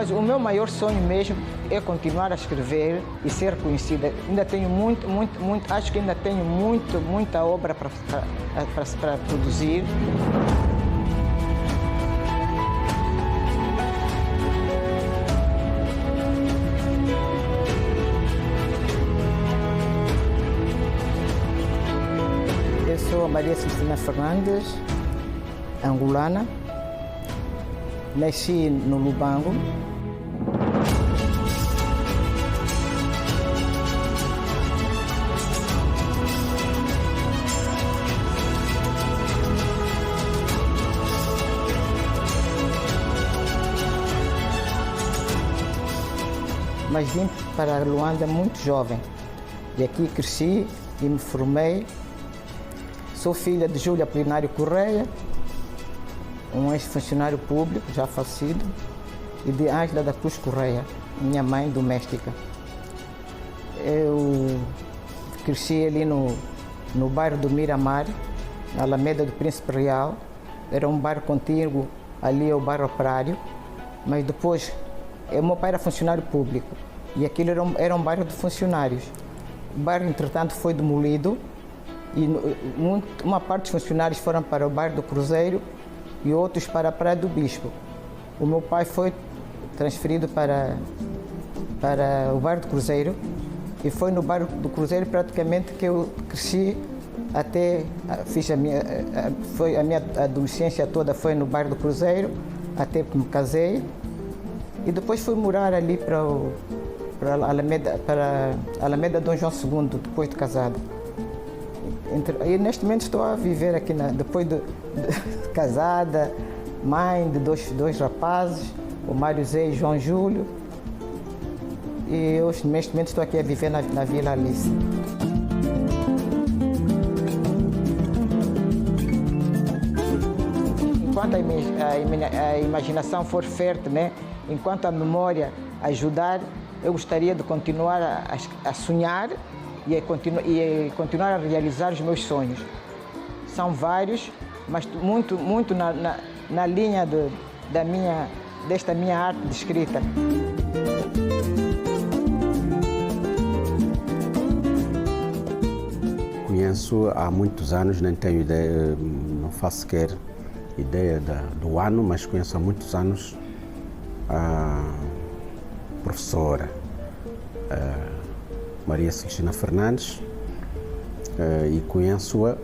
Mas o meu maior sonho mesmo é continuar a escrever e ser conhecida. Ainda tenho acho que ainda tenho muita obra para produzir. Eu sou a Maria Celestina Fernandes, angolana. Nasci no Lubango. Mas vim para Luanda muito jovem. E aqui cresci e me formei. Sou filha de Júlio Apolinário Correia, um ex-funcionário público já falecido, e de Ângela da Cruz Correia, minha mãe doméstica. Eu cresci ali no bairro do Miramar, na Alameda do Príncipe Real. Era um bairro contíguo, ali é o bairro operário, mas depois, o meu pai era funcionário público e aquilo era um bairro de funcionários. O bairro, entretanto, foi demolido e uma parte dos funcionários foram para o bairro do Cruzeiro e outros para a Praia do Bispo. O meu pai foi transferido para o bairro do Cruzeiro e foi no bairro do Cruzeiro praticamente que eu cresci até fiz a minha adolescência toda foi no bairro do Cruzeiro até que me casei e depois fui morar ali para Alameda Dom João II depois de casado. E neste momento estou a viver aqui, depois de casada, mãe de dois rapazes, o Mário Zé e João Júlio. E hoje, neste momento, estou aqui a viver na Vila Alice. Enquanto a imaginação for fértil, né? Enquanto a memória ajudar, eu gostaria de continuar a sonhar e continuar a realizar os meus sonhos. São vários, mas muito na linha desta minha arte de escrita. Conheço há muitos anos, nem tenho ideia, não faço sequer ideia do ano, mas conheço há muitos anos a professora Maria Celestina Fernandes e conheço-a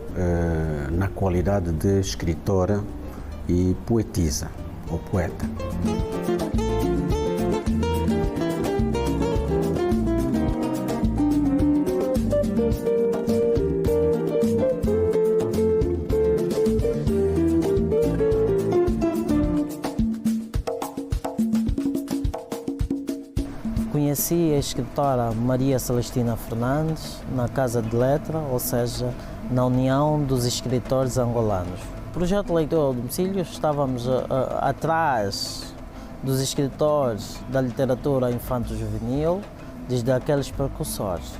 na qualidade de escritora e poetisa, ou poeta. Conheci a escritora Maria Celestina Fernandes na Casa de Letra, ou seja, na União dos Escritores Angolanos. O projeto Leitura ao Domicílio, estávamos atrás dos escritores da literatura infanto-juvenil, desde aqueles precursores.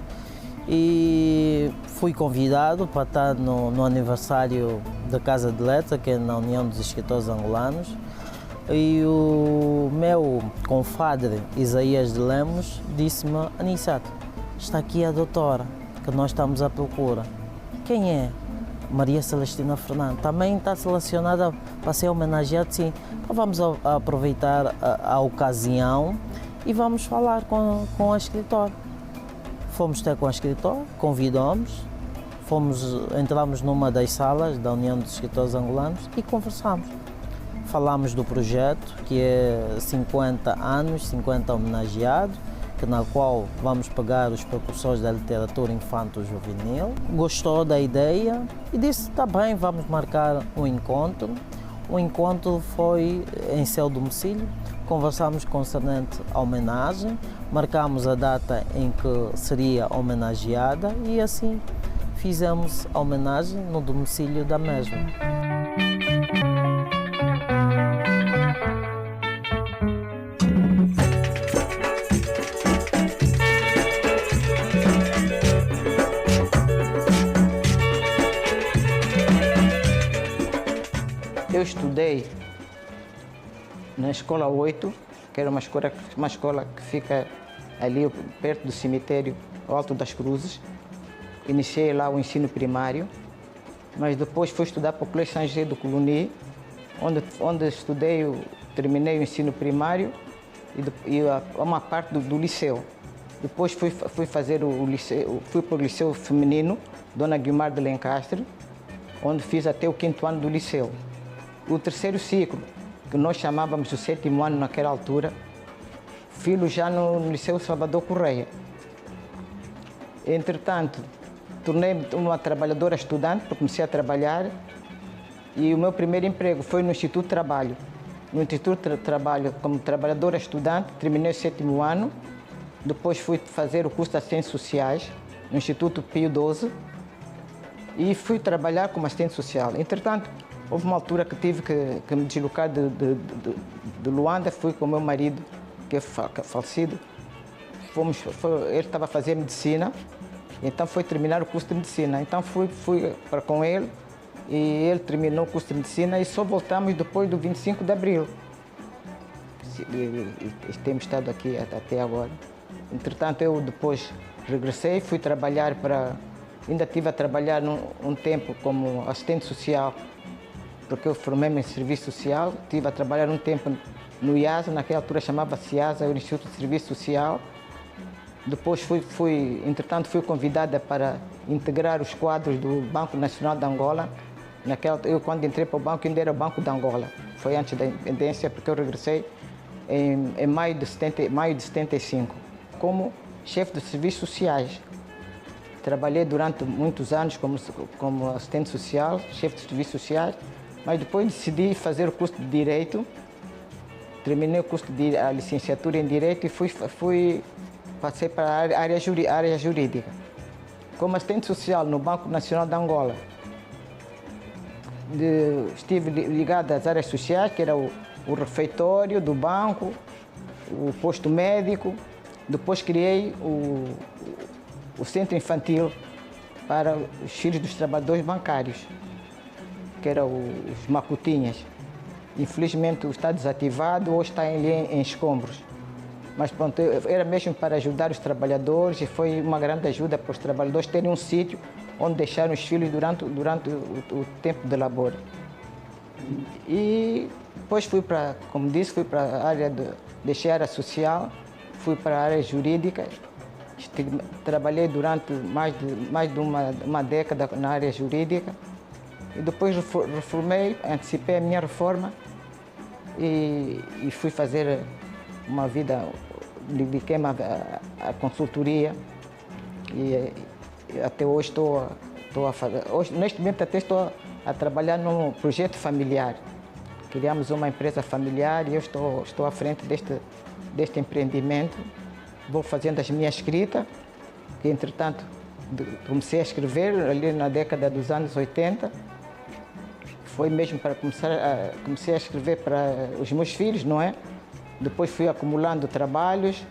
E fui convidado para estar no aniversário da Casa de Letra, que é na União dos Escritores Angolanos. E o meu confadre Isaías de Lemos disse-me: Aniceto, está aqui a doutora que nós estamos à procura. Quem é? Maria Celestina Fernandes. Também está selecionada para ser homenageada, sim. Então vamos aproveitar a ocasião e vamos falar com a escritora. Fomos ter com a escritora, convidamos, entramos numa das salas da União dos Escritores Angolanos e conversamos. Falamos do projeto, que é 50 anos, 50 homenageados, na qual vamos pegar os precursores da literatura infanto-juvenil. Gostou da ideia e disse: está bem, vamos marcar um encontro. O encontro foi em seu domicílio, conversamos concernente à homenagem, marcamos a data em que seria homenageada e assim fizemos a homenagem no domicílio da mesma. Eu estudei na Escola 8, que era uma escola que fica ali perto do cemitério Alto das Cruzes. Iniciei lá o ensino primário, mas depois fui estudar para o Colégio São José do Coloni, onde terminei o ensino primário e uma parte do liceu. Depois fui fazer o liceu, fui para o Liceu Feminino, Dona Guilmar de Lencastre, onde fiz até o 5º ano do liceu. O terceiro ciclo, que nós chamávamos o 7º ano naquela altura, fiz já no Liceu Salvador Correia. Entretanto, tornei-me uma trabalhadora estudante, porque comecei a trabalhar, e o meu primeiro emprego foi no Instituto de Trabalho. No Instituto de Trabalho, como trabalhadora estudante, terminei o 7º ano, depois fui fazer o curso de Assistentes Sociais no Instituto Pio XII e fui trabalhar como assistente social. Entretanto, houve uma altura que tive que me deslocar de Luanda, fui com o meu marido, que é falecido. Ele estava a fazer medicina, então foi terminar o curso de medicina. Então fui para com ele e ele terminou o curso de medicina e só voltamos depois do 25 de abril. E temos estado aqui até agora. Entretanto, eu depois regressei, fui trabalhar ainda estive a trabalhar um tempo como assistente social, porque eu formei-me em serviço social. Estive a trabalhar um tempo no IASA, naquela altura chamava-se IASA, o Instituto de Serviço Social. Depois entretanto, fui convidada para integrar os quadros do Banco Nacional de Angola. Eu, quando entrei para o banco, ainda era o Banco de Angola. Foi antes da independência, porque eu regressei em maio de 75, como chefe de serviços sociais. Trabalhei durante muitos anos como assistente social, chefe de serviços sociais, mas depois decidi fazer o curso de Direito. Terminei o curso a licenciatura em Direito e passei para a área jurídica. Como assistente social no Banco Nacional de Angola, estive ligado às áreas sociais, que era o refeitório do banco, o posto médico. Depois criei o centro infantil para os filhos dos trabalhadores bancários, que eram os Macutinhas. Infelizmente está desativado ou está em escombros. Mas pronto, era mesmo para ajudar os trabalhadores e foi uma grande ajuda para os trabalhadores terem um sítio onde deixaram os filhos durante o tempo de labor. E depois como disse, fui para a área deixei a área social, fui para a área jurídica. Trabalhei durante mais de uma década na área jurídica e depois reformei, antecipei a minha reforma e fui fazer uma vida, dediquei-me à consultoria e até hoje estou a fazer. Neste momento até estou a trabalhar num projeto familiar. Criamos uma empresa familiar e eu estou à frente deste empreendimento. Vou fazendo as minhas escritas, que entretanto comecei a escrever ali na década dos anos 80. Foi mesmo para comecei a escrever para os meus filhos, não é? Depois fui acumulando trabalhos,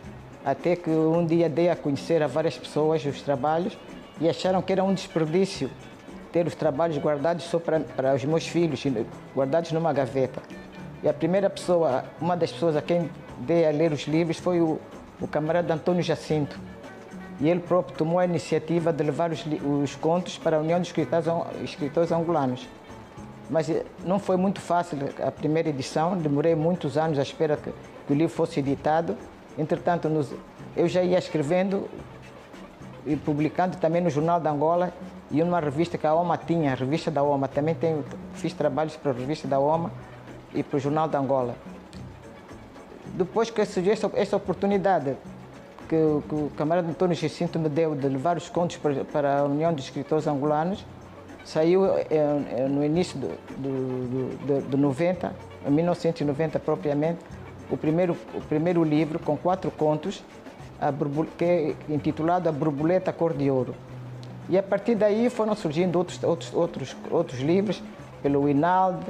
até que um dia dei a conhecer a várias pessoas os trabalhos e acharam que era um desperdício ter os trabalhos guardados só para os meus filhos, guardados numa gaveta. E a primeira pessoa, uma das pessoas a quem dei a ler os livros foi o camarada Antônio Jacinto. E ele próprio tomou a iniciativa de levar os contos para a União de Escritores Angolanos. Mas não foi muito fácil a primeira edição, demorei muitos anos à espera que o livro fosse editado. Entretanto, eu já ia escrevendo e publicando também no Jornal de Angola e numa revista que a OMA tinha, a revista da OMA. Também fiz trabalhos para a revista da OMA e para o Jornal de Angola. Depois que surgiu essa oportunidade que o camarada Antônio Jacinto me deu de levar os contos para a União de Escritores Angolanos, saiu no início de 90, em 1990 propriamente, o primeiro livro com 4 contos, que é intitulado A Borboleta Cor de Ouro. E a partir daí foram surgindo outros livros pelo INALD,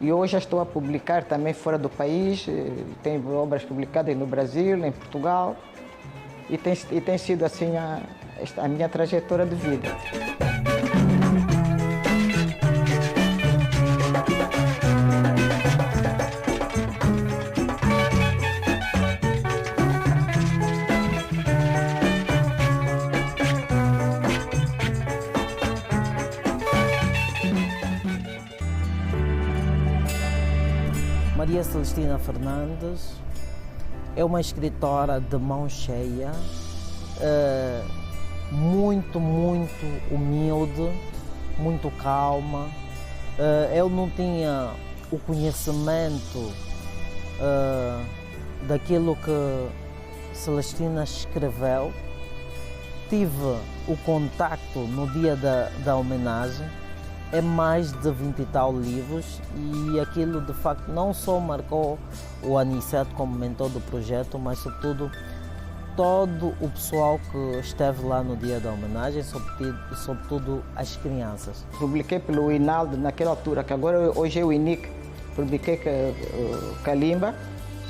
e hoje já estou a publicar também fora do país, tenho obras publicadas no Brasil, em Portugal, e tem sido assim a minha trajetória de vida. Maria Celestina Fernandes é uma escritora de mão cheia, muito humilde, muito calma. Eu não tinha o conhecimento daquilo que Celestina escreveu. Tive o contacto no dia da homenagem. É mais de 20 e tal livros e aquilo de facto não só marcou o Aniceto como mentor do projeto, mas sobretudo todo o pessoal que esteve lá no dia da homenagem, sobretudo as crianças. Publiquei pelo Inaldo naquela altura, que agora hoje é o INIC, publiquei Kalimba,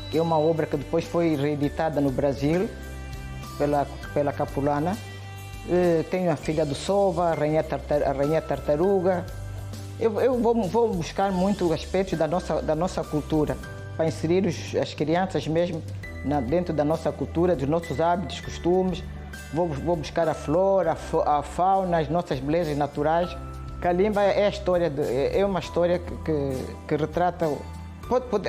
que é uma obra que depois foi reeditada no Brasil pela Capulana. Tenho a Filha do Sova, a Rainha Tartaruga. Eu vou buscar muito aspectos da nossa cultura, para inserir as crianças mesmo dentro da nossa cultura, dos nossos hábitos, costumes. Vou buscar a flora, a fauna, as nossas belezas naturais. Kalimba é uma história que retrata.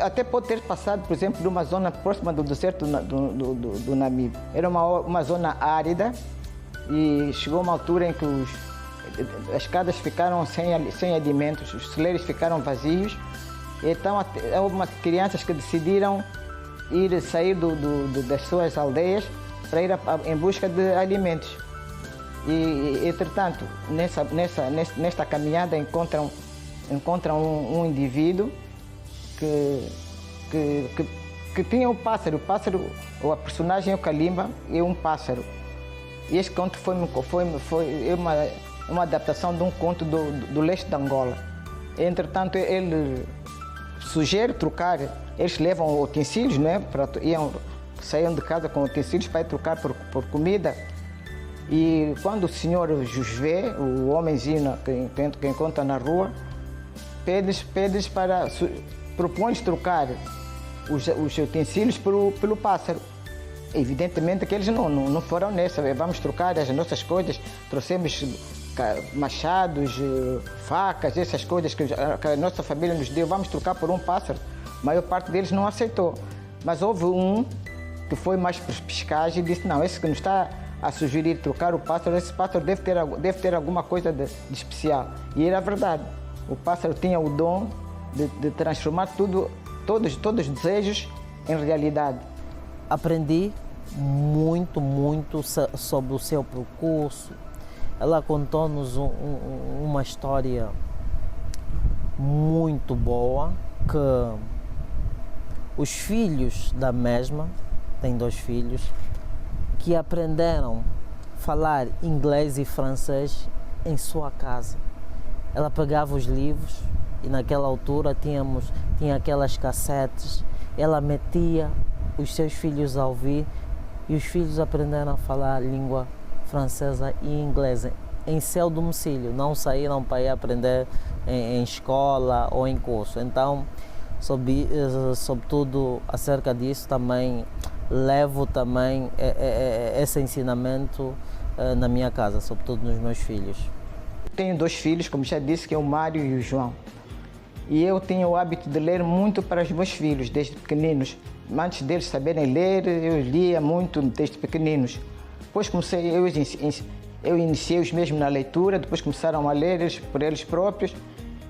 Até pode ter passado, por exemplo, de uma zona próxima do deserto do Namíbia. Era uma zona árida. E chegou uma altura em que as casas ficaram sem alimentos, os celeiros ficaram vazios. Então, houve crianças que decidiram sair das suas aldeias para ir em busca de alimentos. E, entretanto, nesta caminhada encontram um indivíduo que tinha um pássaro. O pássaro, ou a personagem é o Kalimba, é um pássaro. E este conto foi uma adaptação de um conto do leste de Angola. Entretanto, ele sugere trocar, eles levam utensílios, né? Saíam de casa com utensílios para ir trocar por comida. E quando o senhor os vê, o homenzinho que encontra na rua, pede-lhes propõe-lhes trocar os utensílios pelo pássaro. Evidentemente que eles não foram nessa, vamos trocar as nossas coisas, trouxemos machados, facas, essas coisas que a nossa família nos deu, vamos trocar por um pássaro. A maior parte deles não aceitou, mas houve um que foi mais por pescagem e disse, não, esse que nos está a sugerir trocar o pássaro, esse pássaro deve ter alguma coisa de especial. E era verdade, o pássaro tinha o dom de transformar todos os desejos em realidade. Aprendi muito sobre o seu percurso. Ela contou-nos uma história muito boa, que os filhos da mesma, tem 2 filhos, que aprenderam a falar inglês e francês em sua casa. Ela pegava os livros e naquela altura tinha aquelas cassetes, ela metia os seus filhos a ouvir e os filhos aprenderam a falar língua francesa e inglesa em seu domicílio, não saíram para ir aprender em escola ou em curso. Então, sobretudo acerca disso, também levo esse ensinamento na minha casa, sobretudo nos meus filhos. Tenho 2 filhos, como já disse, que é o Mário e o João. E eu tenho o hábito de ler muito para os meus filhos, desde pequeninos. Antes deles saberem ler, eu lia muito desde pequeninos. Depois eu iniciei-os mesmo na leitura, depois começaram a ler por eles próprios.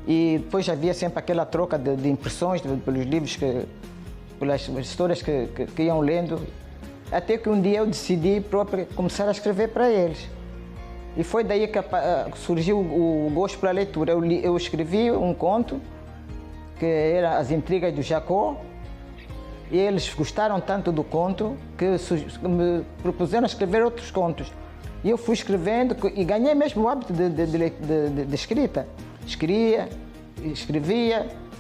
E depois havia sempre aquela troca de impressões pelos livros, pelas histórias que iam lendo. Até que um dia eu decidi próprio começar a escrever para eles. E foi daí que surgiu o gosto pela leitura. Eu escrevi um conto, que era As Intrigas do Jacó, e eles gostaram tanto do conto que me propuseram escrever outros contos. E eu fui escrevendo e ganhei mesmo o hábito de escrita. Escrevia,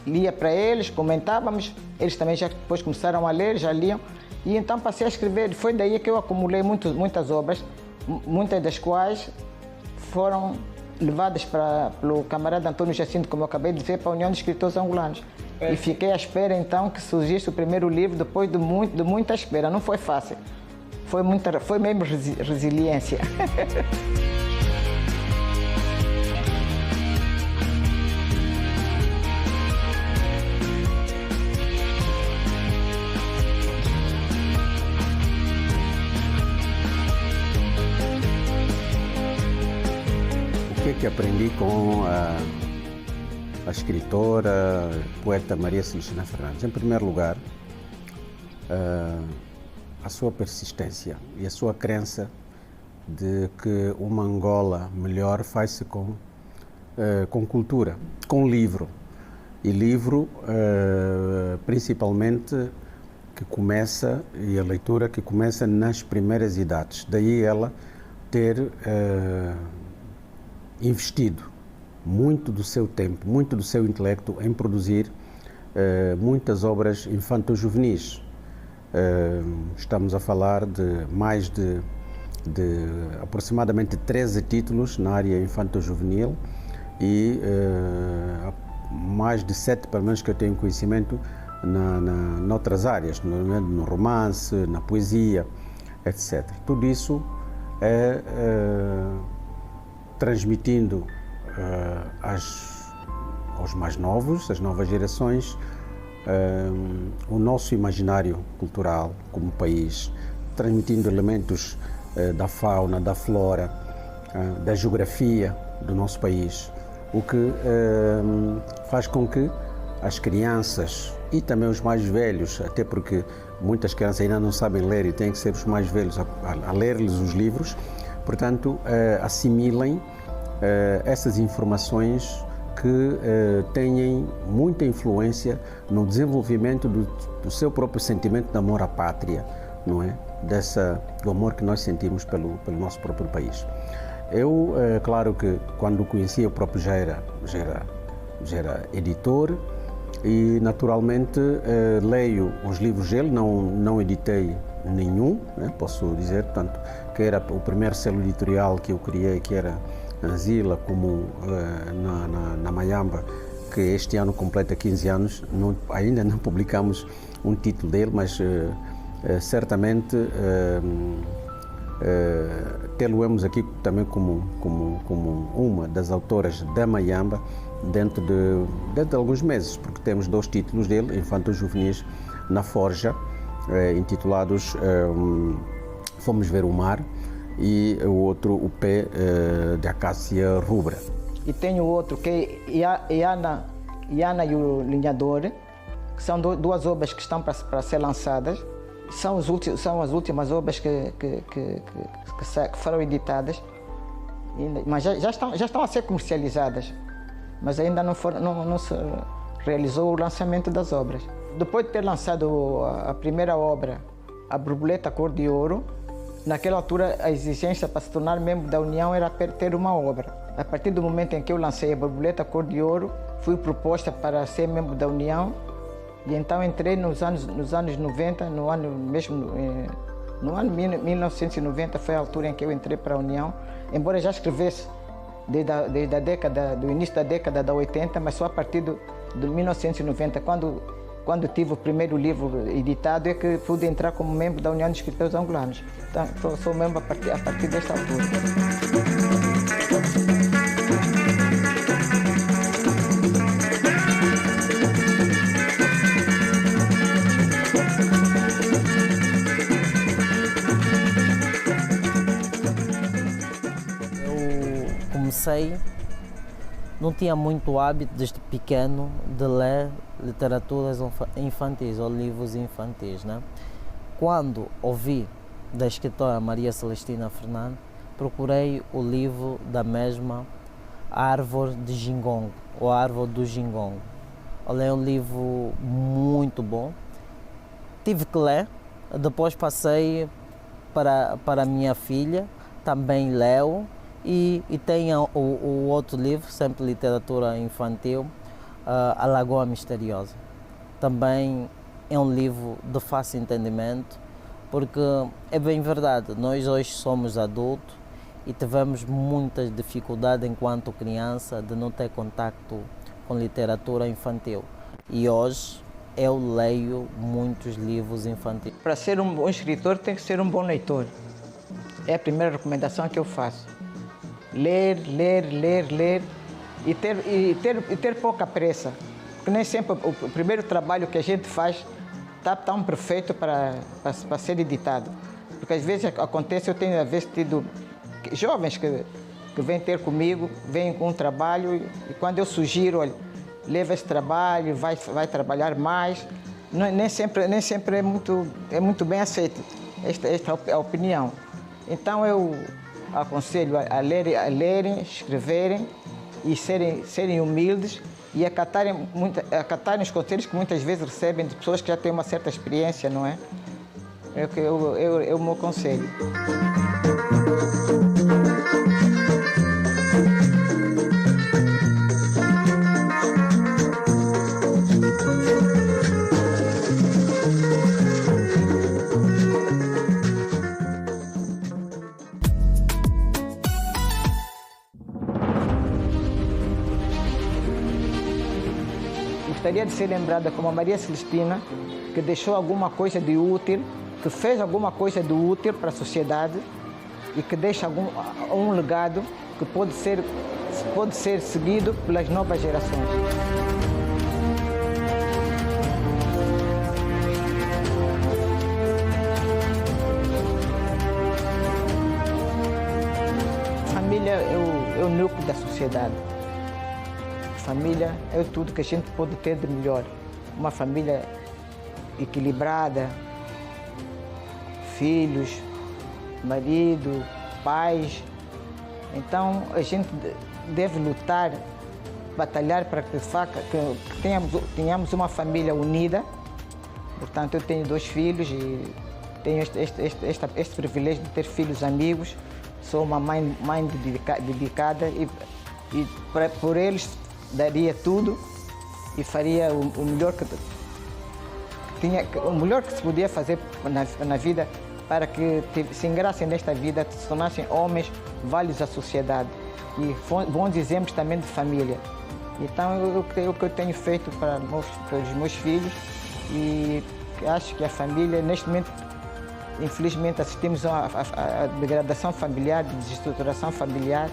lia para eles, comentávamos, eles também já depois começaram a ler, já liam, e então passei a escrever. Foi daí que eu acumulei muitas obras, muitas das quais foram levadas pelo camarada Antônio Jacinto, como eu acabei de dizer, para a União de Escritores Angolanos. E fiquei à espera então que surgisse o primeiro livro, depois de muita espera. Não foi fácil, foi mesmo resiliência. que é que aprendi com a escritora, poeta Maria Celestina Fernandes? Em primeiro lugar, a sua persistência e a sua crença de que uma Angola melhor faz-se com cultura, com livro. E livro, principalmente, que começa, e a leitura que começa nas primeiras idades. Daí ela ter investido muito do seu tempo, muito do seu intelecto em produzir muitas obras infanto-juvenis. Estamos a falar de mais de aproximadamente 13 títulos na área infanto-juvenil e mais de 7, pelo menos que eu tenho conhecimento, noutras áreas, no romance, na poesia, etc. Tudo isso é transmitindo aos mais novos, às novas gerações, o nosso imaginário cultural como país, transmitindo elementos da fauna, da flora, da geografia do nosso país, o que faz com que as crianças e também os mais velhos, até porque muitas crianças ainda não sabem ler e têm que ser os mais velhos a ler-lhes os livros, portanto, assimilem essas informações que têm muita influência no desenvolvimento do seu próprio sentimento de amor à pátria, não é? Do amor que nós sentimos pelo nosso próprio país. Eu, claro que quando o conheci, eu próprio já era editor e naturalmente leio os livros dele, não editei nenhum, né? Posso dizer, portanto, que era o primeiro selo editorial que eu criei, que era Anzila, como na Mayamba, que este ano completa 15 anos, ainda não publicamos um título dele, mas certamente tê-lo-emos aqui também como uma das autoras da Mayamba dentro de alguns meses, porque temos 2 títulos dele, infanto-juvenis, na Forja, intitulados Fomos Ver o Mar, e o outro, O Pé de Acácia Rubra. E tenho outro que é Iana e o Linhador, que são 2 obras que estão para ser lançadas. São as últimas obras que foram editadas, mas já estão a ser comercializadas, mas ainda não se realizou o lançamento das obras. Depois de ter lançado a primeira obra, A Borboleta Cor de Ouro, naquela altura a exigência para se tornar membro da União era ter uma obra. A partir do momento em que eu lancei A Borboleta Cor de Ouro, fui proposta para ser membro da União e então entrei nos anos 90, no ano 1990 foi a altura em que eu entrei para a União, embora já escrevesse desde do início da década da 80, mas só a partir de 1990, quando tive o primeiro livro editado, é que pude entrar como membro da União de Escritores Angolanos. Então, sou membro a partir desta altura. Eu comecei, não tinha muito hábito desde pequeno de ler literaturas infantis ou livros infantis, né? Quando ouvi da escritora Maria Celestina Fernandes, procurei o livro da mesma, Árvore de Gingongo, ou Árvore do Gingongo. É um livro muito bom, tive que ler, depois passei para a minha filha, também leu, e tem o outro livro, sempre literatura infantil, A Lagoa Misteriosa. Também é um livro de fácil entendimento, porque é bem verdade, nós hoje somos adultos e tivemos muitas dificuldades enquanto criança de não ter contacto com literatura infantil. E hoje eu leio muitos livros infantis. Para ser um bom escritor tem que ser um bom leitor. É a primeira recomendação que eu faço. Ler e ter pouca pressa. Porque nem sempre o primeiro trabalho que a gente faz está tão perfeito para ser editado. Porque às vezes acontece, eu tenho às vezes tido jovens que que vêm ter comigo, vêm com um trabalho e quando eu sugiro, olha, leva esse trabalho, vai trabalhar mais, nem sempre é muito bem aceito esta é a opinião. Então eu aconselho a lerem, escreverem e serem humildes e acatarem os conselhos que muitas vezes recebem de pessoas que já têm uma certa experiência, não é? É o meu conselho. Gostaria de ser lembrada como a Maria Celestina, que deixou alguma coisa de útil, que fez alguma coisa de útil para a sociedade e que deixa um legado que pode ser seguido pelas novas gerações. A família é o núcleo da sociedade. Família é tudo que a gente pode ter de melhor. Uma família equilibrada, filhos, marido, pais. Então a gente deve lutar, batalhar para que tenhamos uma família unida. Portanto, eu tenho 2 filhos e tenho este privilégio de ter filhos amigos. Sou uma mãe dedicada e por eles daria tudo e faria o melhor que se podia fazer na vida para que se ingrassem nesta vida, se tornassem homens válidos à sociedade e bons exemplos também de família. Então é o que eu tenho feito para os meus filhos e acho que a família, neste momento, infelizmente assistimos a degradação familiar, desestruturação familiar,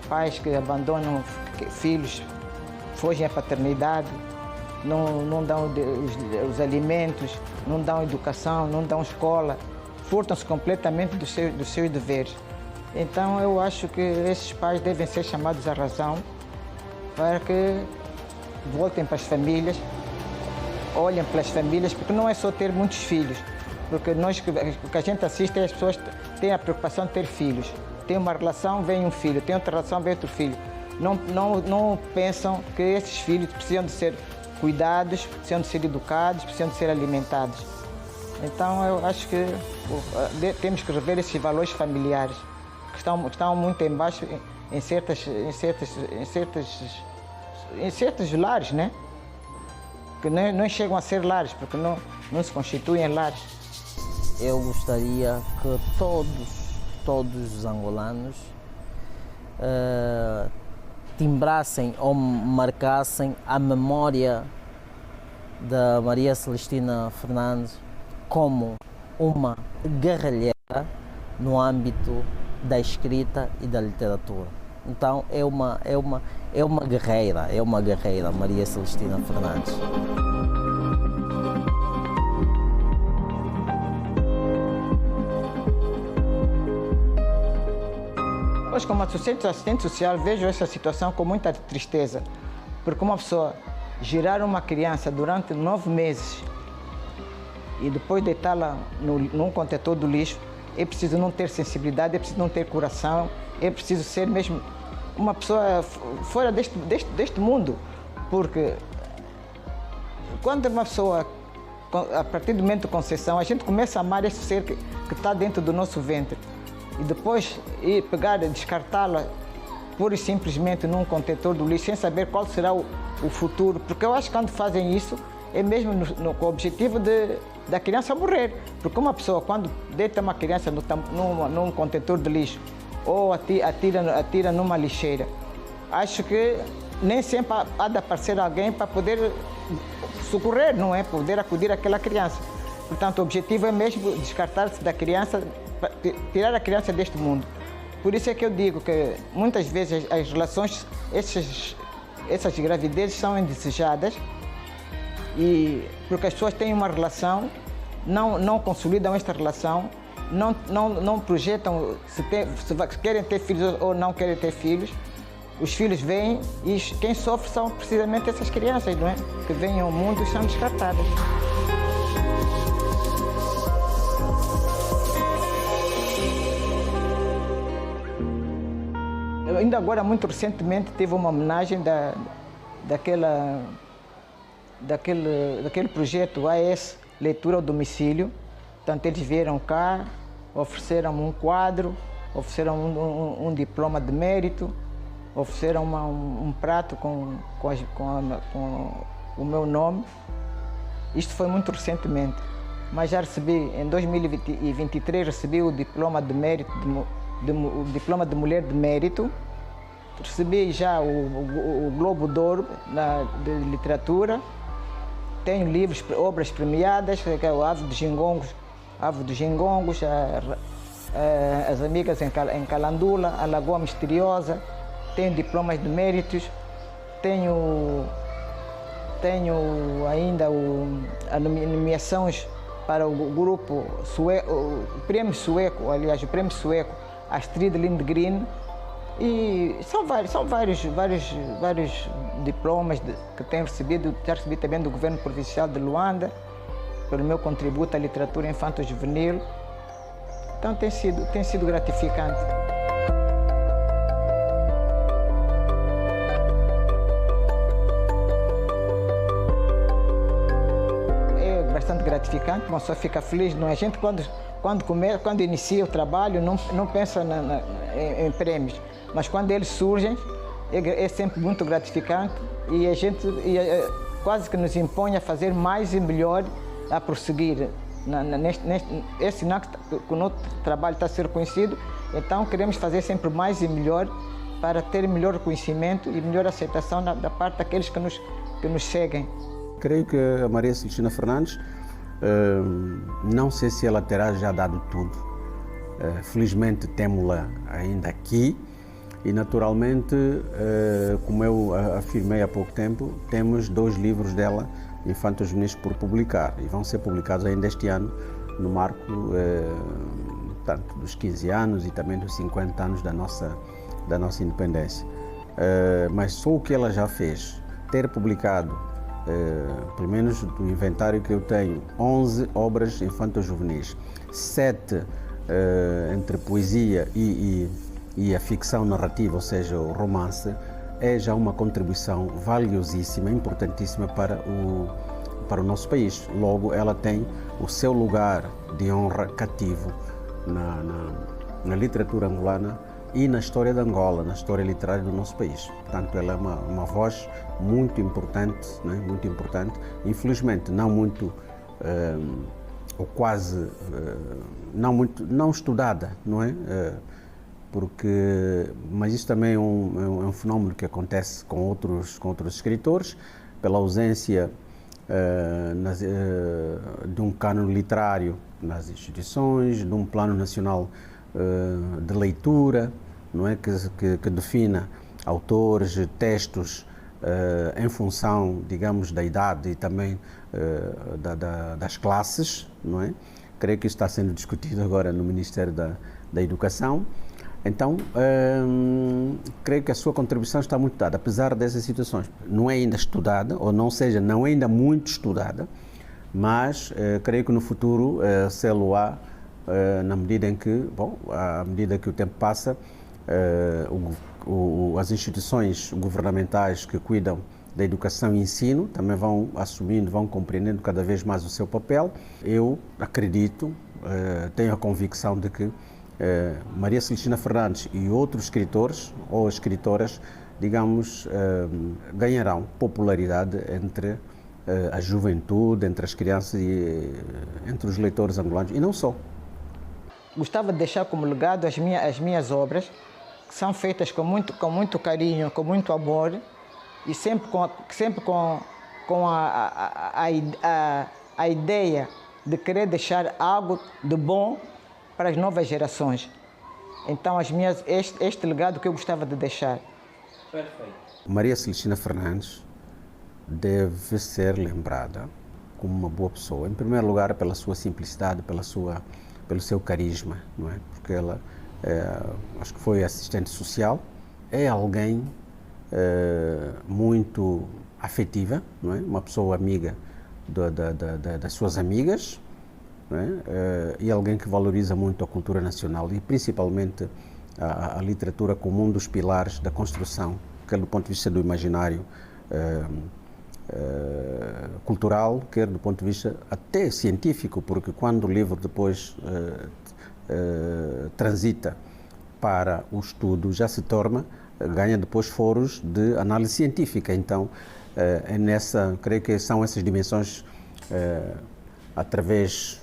pais que abandonam filhos, fogem à paternidade, não dão os alimentos, não dão educação, não dão escola, furtam-se completamente dos seus deveres. Então eu acho que esses pais devem ser chamados à razão para que voltem para as famílias, olhem pelas famílias, porque não é só ter muitos filhos, porque o que a gente assiste é as pessoas têm a preocupação de ter filhos. Tem uma relação, vem um filho, tem outra relação, vem outro filho. Não pensam que esses filhos precisam de ser cuidados, precisam de ser educados, precisam de ser alimentados. Então eu acho que temos que rever esses valores familiares que estão muito em baixo em certos lares, né? Que não chegam a ser lares, porque não se constituem lares. Eu gostaria que todos os angolanos timbrassem ou marcassem a memória da Maria Celestina Fernandes como uma guerrilheira no âmbito da escrita e da literatura. Então é uma guerreira, Maria Celestina Fernandes. Hoje, como assistente social, vejo essa situação com muita tristeza, porque uma pessoa girar uma criança durante 9 meses e depois deitá-la num contentor do lixo, é preciso não ter sensibilidade, é preciso não ter coração, é preciso ser mesmo uma pessoa fora deste mundo, porque quando uma pessoa, a partir do momento de concepção, a gente começa a amar esse ser que está dentro do nosso ventre. E depois descartá-la pura e simplesmente num contentor do lixo, sem saber qual será o futuro. Porque eu acho que quando fazem isso, é mesmo com o objetivo da criança morrer. Porque uma pessoa, quando deita uma criança num contentor de lixo ou atira numa lixeira, acho que nem sempre há de aparecer alguém para poder socorrer, não é? Poder acudir àquela criança. Portanto, o objetivo é mesmo descartar-se da criança, tirar a criança deste mundo. Por isso é que eu digo que muitas vezes as relações, essas gravidezes são indesejadas e porque as pessoas têm uma relação, não consolidam esta relação não projetam se querem ter filhos ou não querem ter filhos. Os filhos vêm e quem sofre são precisamente essas crianças, não é? Que vêm ao mundo e são descartadas. Ainda agora, muito recentemente, teve uma homenagem daquele projeto AS Leitura ao Domicílio. Portanto, eles vieram cá, ofereceram um quadro, ofereceram um diploma de mérito, ofereceram um prato com o meu nome. Isto foi muito recentemente, mas já recebi, em 2023, recebi o diploma de mérito, o diploma de mulher de mérito. Recebi já o Globo de Ouro de literatura. Tenho livros, obras premiadas, que é o Ave dos Gingongos, As Amigas em Calandula, A Lagoa Misteriosa. Tenho diplomas de méritos. Tenho ainda as nomeações para o grupo sueco, o Prêmio Sueco, Astrid Lindgren. E são vários diplomas que tenho recebido. Já recebi também do Governo Provincial de Luanda, pelo meu contributo à literatura infanto-juvenil. Então tem sido gratificante. É bastante gratificante, uma pessoa fica feliz, não é? A gente quando inicia o trabalho não pensa em prêmios. Mas quando eles surgem, é sempre muito gratificante e a gente quase que nos impõe a fazer mais e melhor, a prosseguir. É sinal que o nosso trabalho está a ser reconhecido, então queremos fazer sempre mais e melhor para ter melhor reconhecimento e melhor aceitação da parte daqueles que nos seguem. Creio que a Maria Celestina Fernandes, não sei se ela terá já dado tudo. Felizmente temos-la ainda aqui. E, naturalmente, como eu afirmei há pouco tempo, temos 2 livros dela, infantos juvenis, por publicar. E vão ser publicados ainda este ano, no marco tanto dos 15 anos e também dos 50 anos da nossa independência. Mas só o que ela já fez, ter publicado, pelo menos do inventário que eu tenho, 11 obras infantos juvenis, 7 entre poesia e a ficção narrativa, ou seja, o romance, é já uma contribuição valiosíssima, importantíssima para o nosso país. Logo, ela tem o seu lugar de honra cativo na literatura angolana e na história de Angola, na história literária do nosso país. Portanto, ela é uma voz muito importante, né? Muito importante. Infelizmente, não muito, ou quase, não estudada, não é? Mas isso também é um fenómeno que acontece com outros escritores, pela ausência de um cânone literário nas instituições, de um plano nacional de leitura, não é, que defina autores, textos em função, digamos, da idade e também das classes, não é? Creio que isso está sendo discutido agora no Ministério da Educação. Então, creio que a sua contribuição está muito dada, apesar dessas situações. Não é ainda estudada, ou não seja, não é ainda muito estudada, mas creio que no futuro sê-lo-á, na medida em que, à medida que o tempo passa, as instituições governamentais que cuidam da educação e ensino também vão assumindo, vão compreendendo cada vez mais o seu papel. Eu acredito, tenho a convicção de que Maria Celestina Fernandes e outros escritores ou escritoras, digamos, ganharão popularidade entre a juventude, entre as crianças e entre os leitores angolanos, e não só. Gostava de deixar como legado as minhas obras, que são feitas com muito carinho, com muito amor, e sempre com a ideia de querer deixar algo de bom para as novas gerações. Então, este legado que eu gostava de deixar. Perfeito. Maria Celestina Fernandes deve ser lembrada como uma boa pessoa, em primeiro lugar pela sua simplicidade, pela sua pelo seu carisma, não é? Porque ela, acho que foi assistente social, é alguém muito afetiva, não é? Uma pessoa amiga das suas amigas, não é? E alguém que valoriza muito a cultura nacional e principalmente a literatura como um dos pilares da construção, quer do ponto de vista do imaginário cultural, quer do ponto de vista até científico, porque quando o livro depois transita para o estudo, já se ganha depois foros de análise científica. Então, creio que são essas dimensões através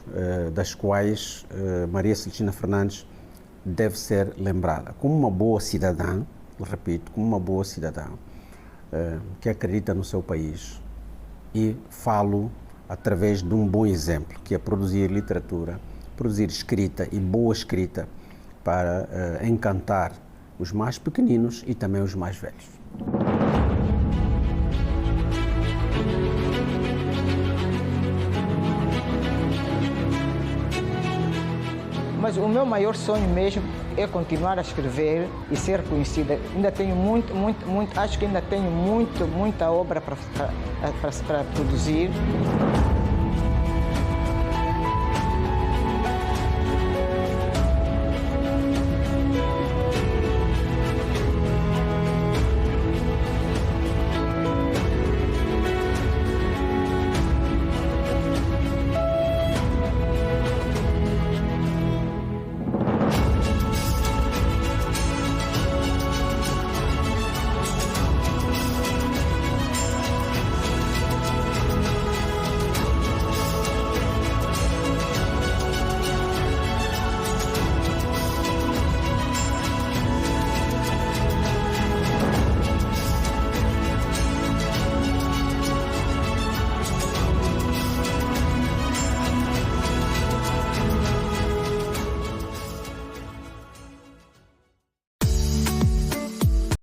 das quais Maria Celestina Fernandes deve ser lembrada como uma boa cidadã, repito, como uma boa cidadã que acredita no seu país, e falo através de um bom exemplo, que é produzir literatura, produzir escrita e boa escrita para encantar os mais pequeninos e também os mais velhos. Mas o meu maior sonho mesmo é continuar a escrever e ser conhecida. Ainda tenho acho que ainda tenho muita obra para produzir.